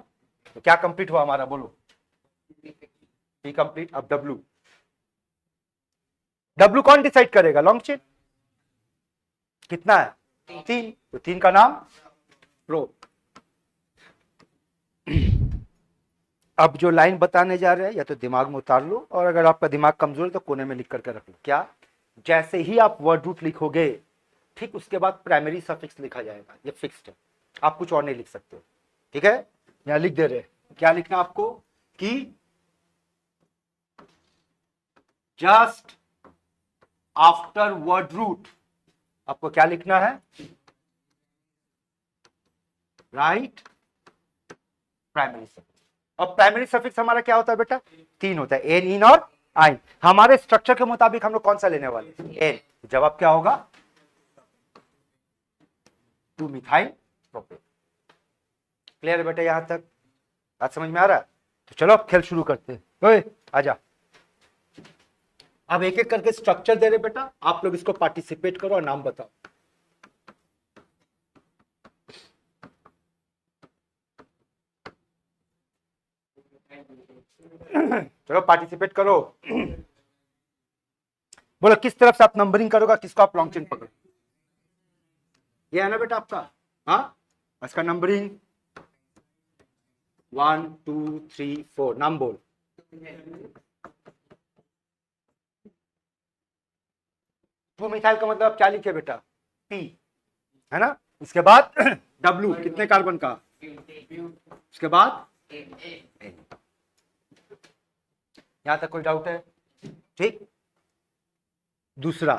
तो क्या कंप्लीट हुआ हमारा बोलो? P complete. अब W कौन डिसाइड करेगा? लॉन्ग चेन कितना है? 3। तो 3 का नाम प्रो। अब जो लाइन बताने जा रहे हैं या तो दिमाग में उतार लो, और अगर आपका दिमाग कमजोर है तो कोने में लिख करके रख लो। क्या? जैसे ही आप वर्ड रूट लिखोगे ठीक उसके बाद प्राइमरी सफिक्स लिखा जाएगा। ये फिक्स्ड है, आप कुछ और नहीं लिख सकते हो। ठीक है? यहां लिख दे रहे, क्या लिखना आपको? कि जस्ट आफ्टर वर्ड रूट आपको क्या लिखना है? Right primary suffix. और प्राइमरी सफिक्स हमारा क्या होता है बेटा? 3 होता है, एन, इन और आइन। हमारे स्ट्रक्चर के मुताबिक हम लोग कौन सा लेने वाले? एन। जवाब क्या होगा? 2 मिथाइल प्रोपेन। क्लियर है बेटा? यहां तक बात समझ में आ रहा है? तो चलो अब खेल शुरू करते हैं। आजा, अब एक एक करके स्ट्रक्चर दे रहे बेटा, आप लोग इसको पार्टिसिपेट करो और नाम बताओ। चलो पार्टिसिपेट करो। बोलो किस तरफ से आप नंबरिंग करोगे, किसको आप लॉन्ग चेन पकड़ो? ये है ना बेटा आपका? हाँ, इसका नंबरिंग 1 2 3 4। नाम बोल। टू मिथाइल का मतलब क्या लिखे बेटा? P, है ना? इसके बाद W कितने कार्बन का? उसके बाद यहां तक कोई डाउट है? ठीक। दूसरा,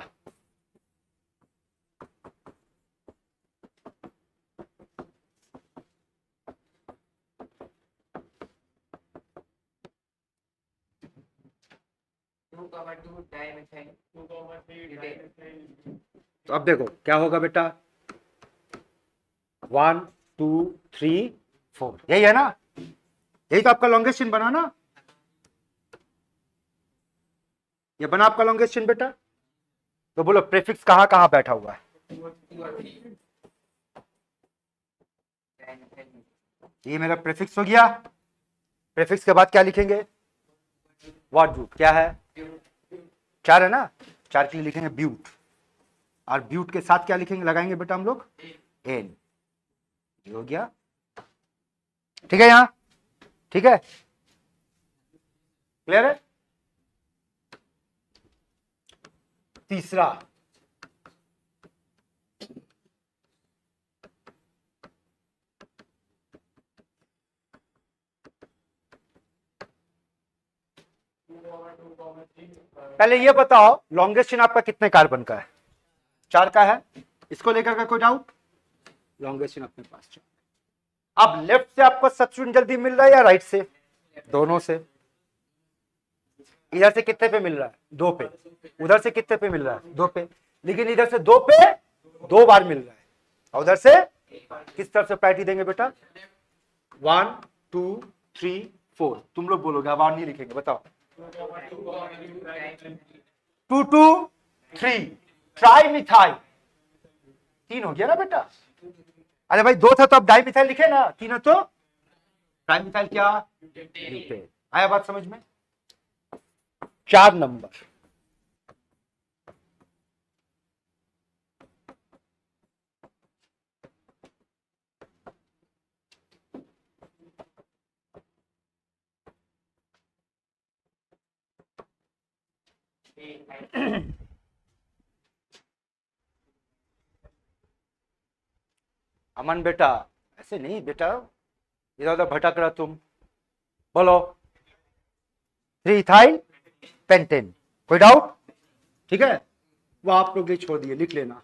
तो अब देखो क्या होगा बेटा? 1 2 3 4, यही है ना? यही तो आपका लॉन्गेस्ट चेन बना ना? ये बना आपका लॉन्गेस्ट चेन बेटा। तो बोलो प्रीफिक्स कहां कहां बैठा हुआ है? ये मेरा प्रीफिक्स हो गया। प्रीफिक्स के बाद क्या लिखेंगे? Word root. क्या है? 4 है ना? 4 के लिए लिखेंगे ब्यूट, और ब्यूट के साथ क्या लिखेंगे, लगाएंगे बेटा हम लोग? एन। ये हो गया। ठीक है? यहां ठीक है? क्लियर है? तीसरा, पहले ये बताओ लॉन्गेस्ट चेन आपका कितने कार्बन का है? 4 का है। इसको लेकर का कोई डाउट? लॉन्गेस्ट चेन अपने पास 4। अब लेफ्ट से आपको सब्स्टिट्यूशन जल्दी मिल रहा है या राइट से? दोनों से। इधर से कितने पे मिल रहा है? 2 पे। उधर से कितने पे मिल रहा है? 2 पे। लेकिन इधर से 2 पे 2 बार मिल रहा है और उधर से किस तरफ से प्रायोरिटी देंगे बेटा? 1 2 3 4। तुम लोग बोलोगे, अब और नहीं लिखेंगे, बताओ। 2 2 3 ट्राई मिथाइल। 3 हो गया ना बेटा? अरे भाई 2 था तो अब डाई मिथाइल लिखे ना, 3 है तो ट्राई मिथाइल क्या? आया बात समझ में? 4 नंबर, अमन बेटा ऐसे नहीं बेटा, इधर उधर भटक रहा तुम। बोलो। 3 इथाइल पेंटेन। कोई डाउट? ठीक है, वो आप लोग छोड़ दिए, लिख लेना।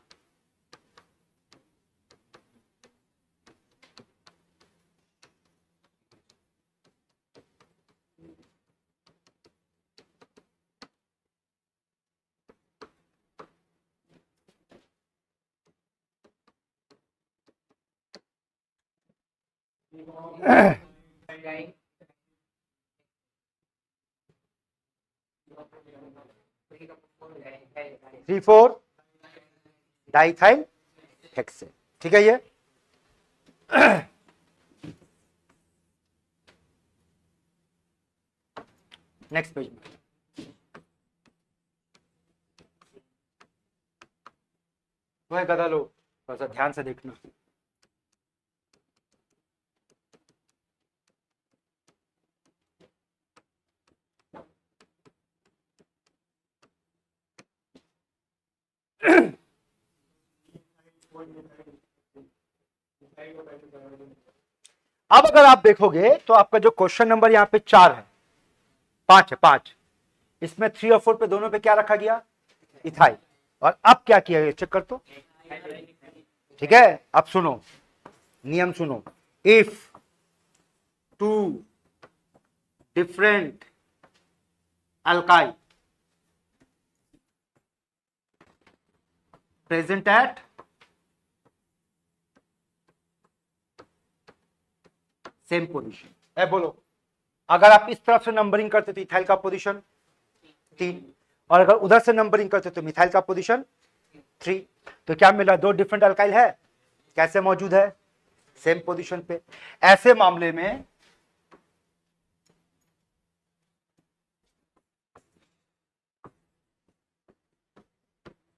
Three four diethyl hexane. ठीक है ये। नेक्स्ट पेज में वह गधा लो, थोड़ा सा ध्यान से देखना। अब अगर आप देखोगे तो आपका जो क्वेश्चन नंबर यहाँ पे 4 है, 5 है, 5, इसमें 3 और 4 पे दोनों पे क्या रखा गया? इथाइल। और अब क्या किया गया चेक कर तो। ठीक है, अब सुनो, नियम सुनो। If 2 different alkyl present at same position, ए बोलो, अगर आप इस तरफ से नंबरिंग करते तो इथाइल का पोजीशन 3, और अगर उधर से नंबरिंग करते तो मिथाइल का पोजीशन 3। तो क्या मिला? 2 डिफरेंट अल्काइल है, कैसे मौजूद है? सेम पोजीशन पे। ऐसे मामले में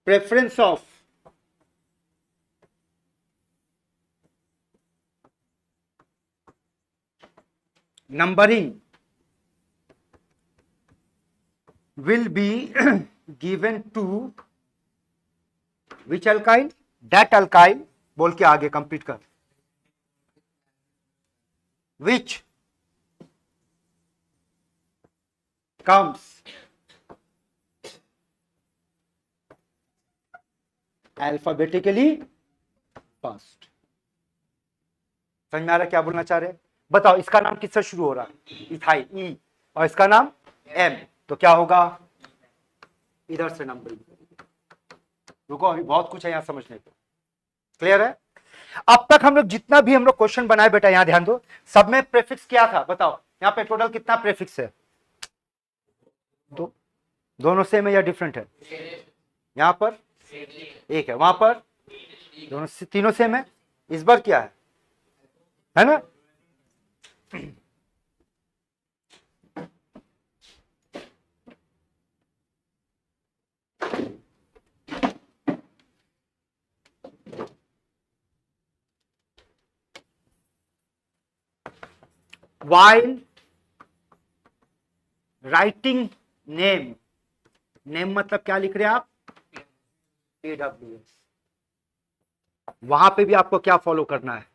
preference of numbering will be given to which alkyl? that alkyl, बोल के आगे कंप्लीट कर, which comes alphabetically first। समझ में आ रहा है क्या बोलना चाह रहे हैं? बताओ, इसका नाम किससे शुरू हो रहा है? इथाइल, ई, और इसका नाम एम, तो क्या होगा? इधर से नंबरिंग। रुको, अभी बहुत कुछ है यहां समझने को। क्लियर है? अब तक हम लोग जितना भी हम लोग क्वेश्चन बनाए बेटा, यहां ध्यान दो, सब में प्रेफिक्स क्या था? बताओ, यहां पे टोटल कितना प्रेफिक्स है? तो दोनों सेम है या डिफरेंट है? यहां पर एक है, वहां पर दोनों तीनों सेम है। इस बार क्या है ना? while राइटिंग नेम, नेम मतलब क्या लिख रहे हैं आप, AWS। वहां पे भी आपको क्या फॉलो करना है,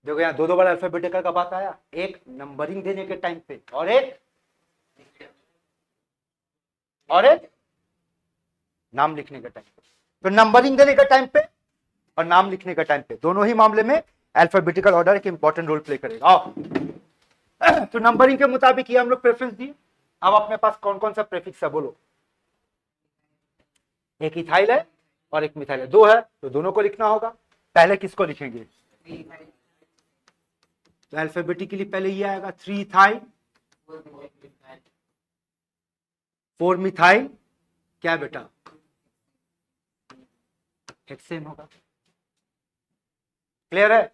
देखो यहाँ दो बार अल्फाबेटिकल का बात आया, एक नंबरिंग देने के टाइम पे और एक नाम लिखने के टाइम पे। तो नंबरिंग देने के टाइम पे और नाम लिखने के टाइम पे, दोनों ही मामले में अल्फाबेटिकल ऑर्डर एक इंपॉर्टेंट रोल प्ले करेगा। आओ तो नंबरिंग के मुताबिक ये हम लोग प्रेफरेंस दिए। अब अपने पास कौन कौन सा प्रेफिक्स है बोलो, एक इथाइल है और एक मिथाइल है, दो है तो दोनों को लिखना होगा। पहले किसको लिखेंगे, तो अल्फाबेटिकली पहले ये आएगा 3 इथाइल 4 मिथाइल, क्या बेटा हेक्सेन होगा। क्लियर है।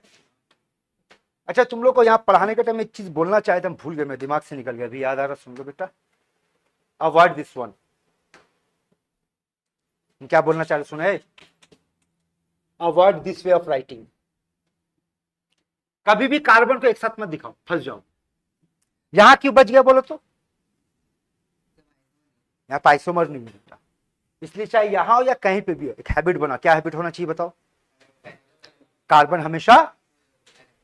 अच्छा तुम लोग को यहाँ पढ़ाने के टाइम एक चीज बोलना चाहे थे, हम भूल गए, मैं दिमाग से निकल गया, अभी याद आ रहा, सुन लो बेटा, अवॉइड दिस वन। क्या बोलना चाह रहे सुने, avoid this way of writing. कभी भी कार्बन को एक साथ मत दिखाओ, फंस जाओ। यहां क्यों बच गया बोलो तो, यहाँ पे आइसोमर नहीं मिलता, इसलिए चाहे यहां हो या कहीं पे भी हो, एक हैबिट बना। क्या हैबिट होना चाहिए बताओ, कार्बन हमेशा,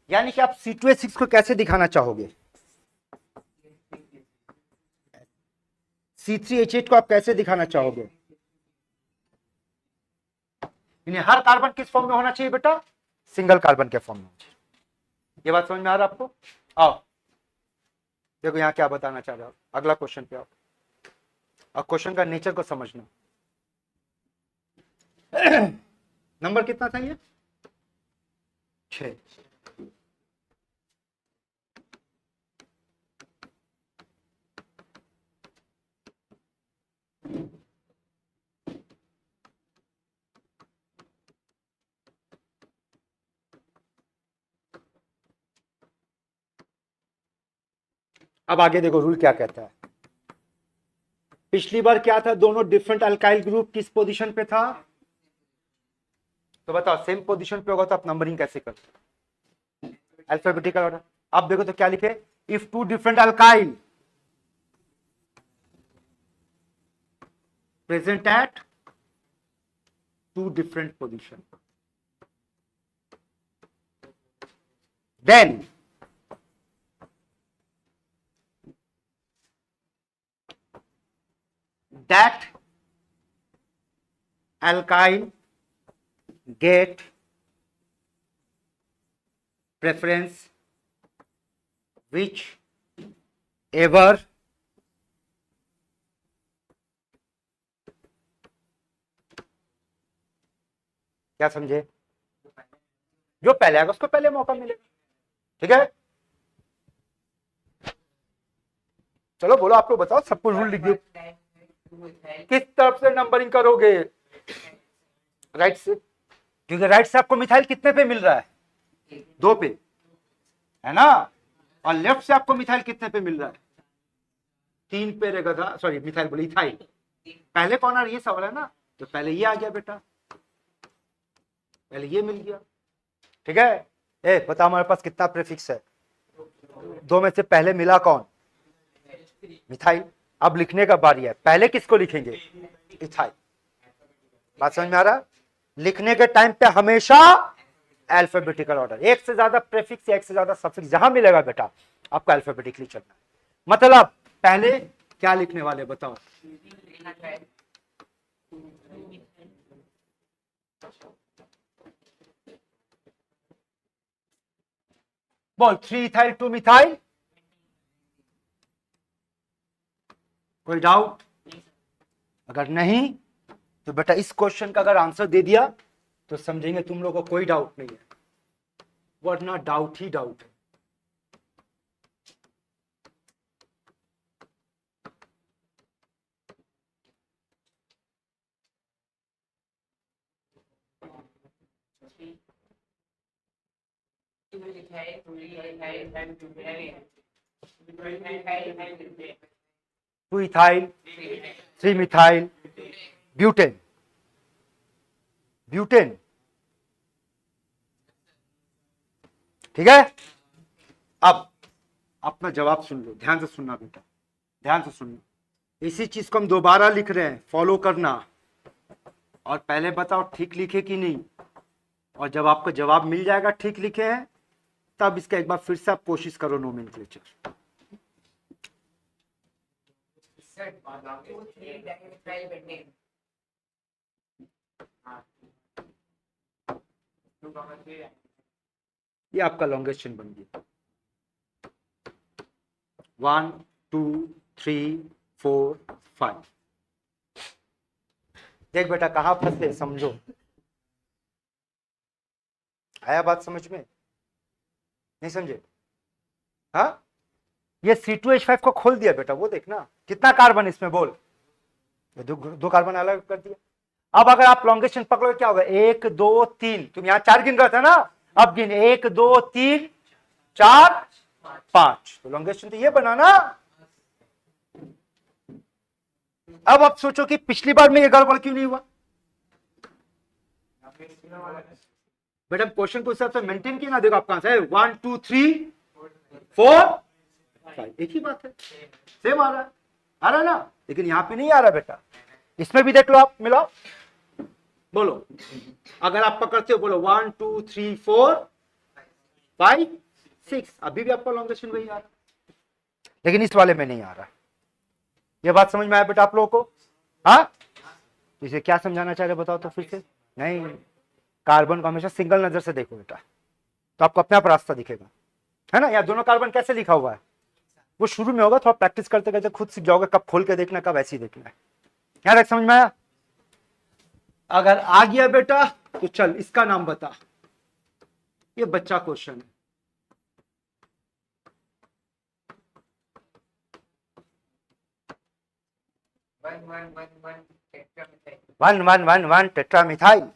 यानी कि आप C2H6 को कैसे दिखाना चाहोगे, C3H8 को आप कैसे दिखाना चाहोगे, हर कार्बन किस फॉर्म में होना चाहिए बेटा, सिंगल कार्बन के फॉर्म में होना चाहिए। ये बात समझ में आ रहा है आपको। आओ देखो यहां क्या बताना चाह रहे हो, अगला क्वेश्चन पे आओ। और क्वेश्चन का नेचर को समझना। नंबर कितना था ये, 6। अब आगे देखो रूल क्या कहता है। पिछली बार क्या था, दोनों डिफरेंट अल्काइल ग्रुप किस पोजीशन पे था, तो बताओ सेम पोजीशन पे होगा तो आप नंबरिंग कैसे करते, अल्फाबेटिकल ऑर्डर। अब देखो तो क्या लिखे, if two different alkyl present at two different position, then that alkyl get preference which ever क्या समझे, जो पहले आएगा उसको पहले मौका मिलेगा। ठीक है, चलो बोलो, आप लोग बताओ, सबको रूल लिख दो, किस तरफ से नंबरिंग करोगे, राइट से, क्योंकि राइट से आपको मिथाइल कितने पे मिल रहा है, 2 पे, है ना, और लेफ्ट से आपको मिथाइल कितने पे मिल रहा है, 3 पे रहेगा था, सॉरी मिथाइल बोली इथाइल, पहले कौन आ रही है सवाल है ना, तो पहले ये आ गया बेटा, पहले ये मिल गया। ठीक है, ए बता हमारे पास कितना प्रीफिक्स है, 2 में से पहले मिला कौन, मिथाइल। अब लिखने का बारी है, पहले किसको लिखेंगे, इथाइल। बात समझ में आ रहा, लिखने के टाइम पे हमेशा अल्फाबेटिकल ऑर्डर, एक से ज्यादा प्रीफिक्स या एक से ज्यादा सफिक्स जहां मिलेगा बेटा आपको अल्फाबेटिकली चलना है। मतलब पहले क्या लिखने वाले बताओ, बोल 3 इथाइल 2 मिथाइल, कोई डाउट, अगर नहीं तो बेटा इस क्वेश्चन का अगर आंसर दे दिया तो समझेंगे तुम लोगों को कोई डाउट नहीं है, वरना डाउट ही डाउट है। Two ethyl 3 methyl butane, butane ठीक है, अब अपना जवाब सुन लो, ध्यान से सुनना बेटा, ध्यान से सुनना। इसी चीज को हम दोबारा लिख रहे हैं, फॉलो करना, और पहले बताओ ठीक लिखे कि नहीं, और जब आपको जवाब मिल जाएगा ठीक लिखे हैं, तब इसका एक बार फिर से आप कोशिश करो नोमेनक्लेचर। ये आपका लॉन्गेस्ट चेन बन गया, 1 2 3 4 5। देख बेटा कहां फंसे समझो, आया बात समझ में, नहीं समझे? हाँ, ये C2H5 को खोल दिया बेटा, वो देखना कितना कार्बन इसमें, बोल, दो कार्बन अलग कर दिया। अब अगर आप लॉन्गेस्ट चेन पकड़ोगे क्या होगा, 1 2 3, तुम यहां 4 गिन रहा था ना, अब गिन 1 2 3 4 5, तो लॉन्गेस्ट चेन तो ये बना ना। अब आप सोचो कि पिछली बार में ये गड़बड़ क्यों नहीं हुआ बेटा, क्वेश्चन को हिसाब से मेंटेन किया ना, देखो आप कहां से 1 2 3 4 5, एक ही बात है, सेम आ रहा है ना, लेकिन यहां पे नहीं आ रहा बेटा, इसमें भी देख लो आप, मिलाओ, बोलो, अगर आप पकड़ते हो बोलो 1 2 3 4 5 6, अभी भी आपका लॉन्गेस्ट चेन वही आ रहा, लेकिन इस वाले में नहीं आ रहा। ये बात समझ में आया बेटा आप लोगों को? हाँ, इसे क्या समझाना चाह रहे बताओ तो फिर से। नहीं, कार्बन को हमेशा सिंगल नजर से देखो बेटा, तो आपको अपने आप रास्ता दिखेगा, है ना। यहाँ दोनों कार्बन कैसे लिखा हुआ है, वो शुरू में होगा, थोड़ा प्रैक्टिस करते करते खुद सीख जाओगे, कब खोल के देखना कब ऐसे ही देखना है। क्या तक समझ में आया? अगर आ गया बेटा तो चल इसका नाम बता, ये बच्चा क्वेश्चन है। वन वन वन वन टेट्रामिथाइल,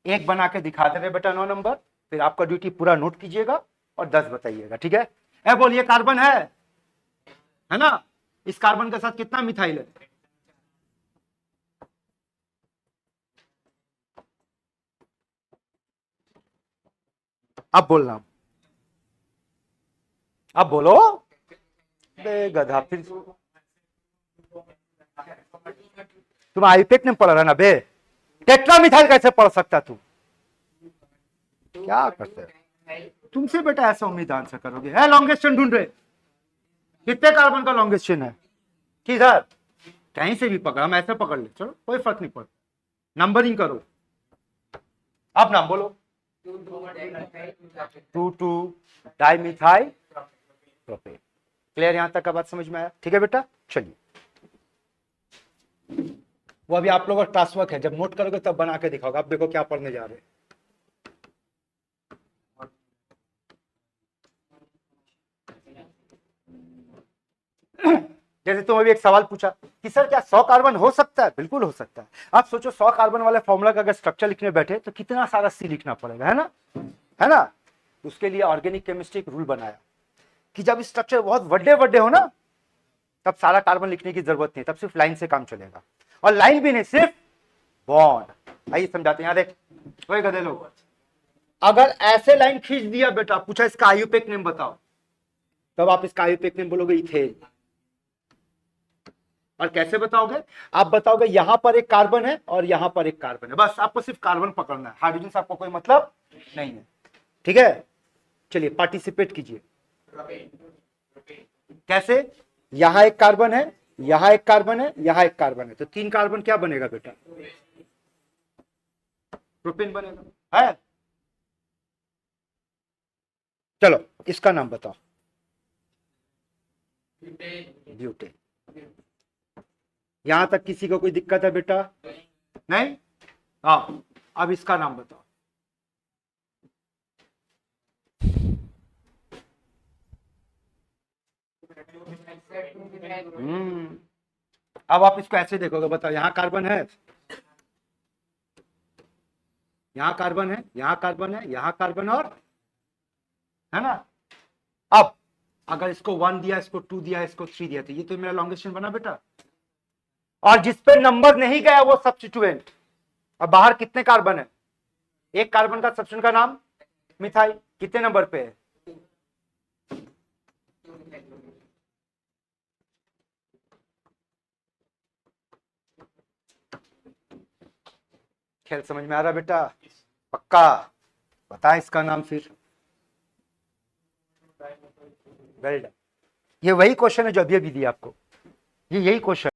एक बना के दिखा दे रहे बेटा 9 नंबर, फिर आपका ड्यूटी पूरा नोट कीजिएगा और 10 बताइएगा, ठीक है? ए बोल, ये कार्बन है ना, इस कार्बन के साथ कितना मिथाइल है? अब बोलना, अब बोलो बे गधा, फिर तुम आईपेक नहीं पढ़ रहा ना बे, टेट्रामिथाइल कैसे पढ़ सकता तू? क्या करते तुमसे बेटा ऐसा उम्मीद आंसर करोगे? है लॉन्गेस्ट चेन ढूंढ रहे, कितने कार्बन का लॉन्गेस्ट चेन है? किधर? कहीं से भी पकड़ा, हम ऐसे पकड़ ले, चलो कोई फर्क नहीं पड़ता, नंबरिंग करो। अब नाम बोलो, 2 डाइमिथाइल प्रोपेन। क्लियर यहां तक का बात समझ में आया? ठीक है बेटा, चलिए, वो अभी आप लोगों का टास्क वर्क है, जब नोट करोगे तब बना के दिखाओगे। आप देखो क्या पढ़ने जा रहे हैं। जैसे तुम अभी एक सवाल पूछा कि सर क्या 100 कार्बन हो सकता है? बिल्कुल हो सकता है। आप सोचो 100 कार्बन वाले फॉर्मूला का अगर स्ट्रक्चर लिखने बैठे तो कितना सारा सी लिखना पड़ेगा, है ना, है ना। उसके लिए ऑर्गेनिक केमिस्ट्री एक रूल बनाया कि जब स्ट्रक्चर बहुत बड़े हो ना, तब सारा कार्बन लिखने की जरूरत नहीं, तब सिर्फ लाइन से काम चलेगा, और लाइन भी नहीं, सिर्फ बॉन्ड। आइए समझाते हैं, यहाँ देख वही गधे लोग, अगर ऐसे लाइन खींच दिया बेटा, पूछा इसका आयुपेक नेम बताओ, तब आप इसका आयुपेक नेम बोलोगे इथेन। और कैसे बताओगे? आप बताओगे यहां पर एक कार्बन है और यहां पर एक कार्बन है, बस आपको सिर्फ कार्बन पकड़ना है, हाइड्रोजन से आपको कोई मतलब नहीं है, ठीक है। चलिए पार्टिसिपेट कीजिए। कैसे? यहां एक कार्बन है, यहां एक कार्बन है, यहां एक कार्बन है, तो 3 कार्बन क्या बनेगा बेटा? प्रोपेन बनेगा, है। चलो इसका नाम बताओ, ब्यूटेन। यहां तक किसी को कोई दिक्कत है बेटा? नहीं? हाँ, अब इसका नाम बताओ। अब आप इसको ऐसे देखोगे, बताओ यहां कार्बन है, यहां कार्बन है, यहां कार्बन है, यहां कार्बन, और है ना। अब अगर इसको 1 दिया, इसको 2 दिया, इसको 3 दिया, तो ये तो मेरा लॉन्गेस्ट चेन बना बेटा। और जिस पे नंबर नहीं गया वो सब्स्टिट्यूएंट। अब बाहर कितने कार्बन है? एक कार्बन का सब्स्टिट्यूएंट का नाम मिथाइल कितने नंबर पे है? खेल समझ में आ रहा बेटा? पक्का? बता इसका नाम फिर। Well done. ये वही क्वेश्चन है जो अभी अभी दिया आपको, ये यही क्वेश्चन